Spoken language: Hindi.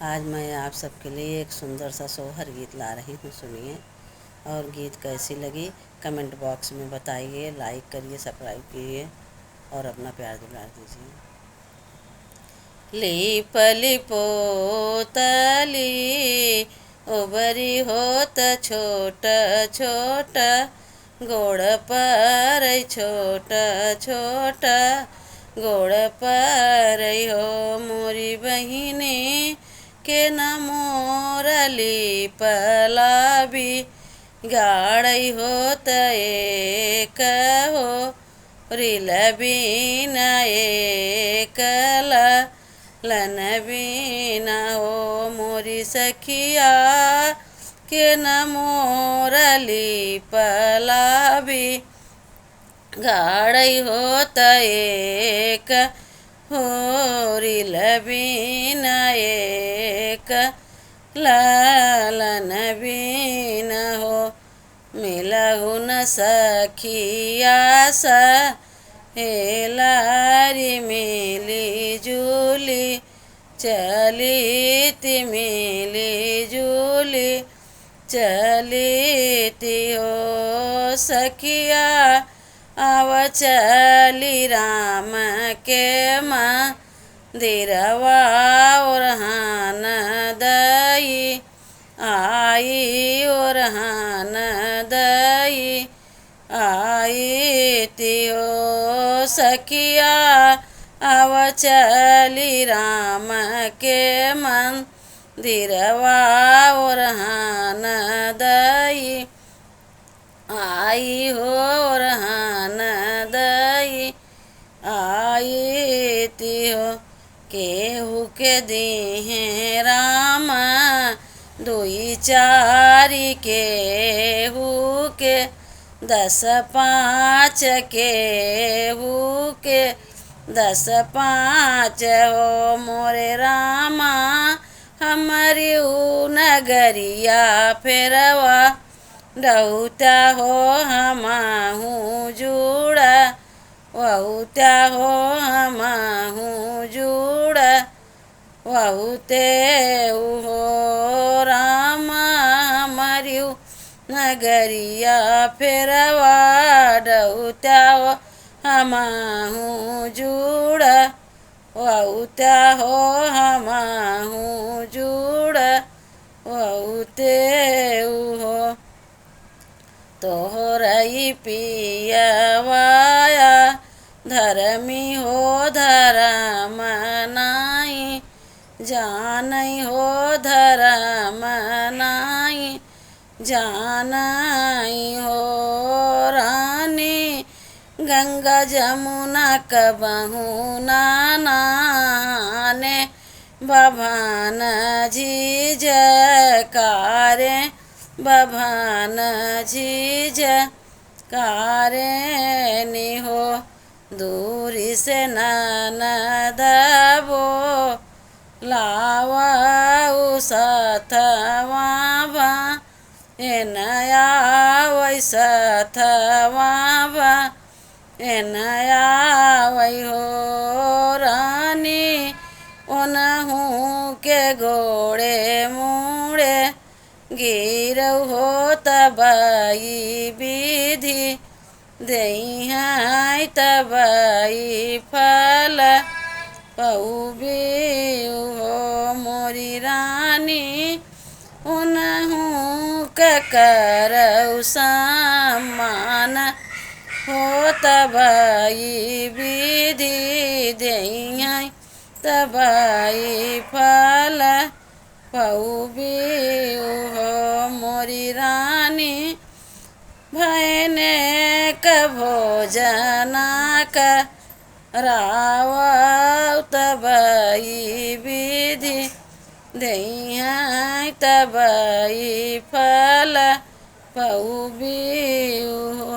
आज मैं आप सबके लिए एक सुंदर सा सोहर गीत ला रही हूँ, सुनिए। और गीत कैसी लगी कमेंट बॉक्स में बताइए, लाइक करिए, सब्सक्राइब कीजिए और अपना प्यार दुलार दीजिए। लीप लिपोतली उबरी होत छोट छोट, गोड़ पर छोट छोट, गोड़ पर हो मोरी बहिनी के न मोर लिपलाबी, गाड़ई होत एक हो रिल बिना एकला, लन बिना हो मोरी सखिया के न मोर लिपलाबी, गाड़ई होत एक हो रिल बिना एक, लालन बिना हो मिलहु न सखिया सा, हेलारी मिली जुली चली ती मिली जुली चली ती हो सखिया, आव चली राम के मंदिरवा ओरहान दई, आई ओरहान दई आई ती हो सखिया, आव चली राम के मंदिरवा ओरहान दई, आई हो ओरहान दई आई ती हो। केहू के दीहे राम दुई चारी, केहू के 10 5, केहू के 10 5 हो मोरे रामा, हमारी नगरिया फेरवा डहुता हो हमाहू जुड़ा, वहुता हो हमाहू जुड़ा, वहुते हो राम हमारी नगरिया फेरवा डहुता हो हमाहू जुड़ा, वहुता हो हमाहू जुड़ा, वहुते हो। तोहरई पियवाया धर्मी हो धर्म नाई, जानई हो धर्म नाई जानई हो रानी, गंगा जमुना कबहू नाने, बभान झीझ कारे बभान झीझ कारे नि हो, दूरी से ननदबो लावाऊ सथवा भा, नया वैसा थवा भा नया वही हो रानी, ओनहू के गोड़े मुड़े गिरऊ हो तबाई विधि, दई तबाई फल पौबी हो मोरी रानी, उनहू करऊ सम्मान हो तबाई विधि, दई तबाई फल पौबी हो मोरी रानी, भैने क भोजना का राव तबाई विधि, दई तबाई फल पौबी हो।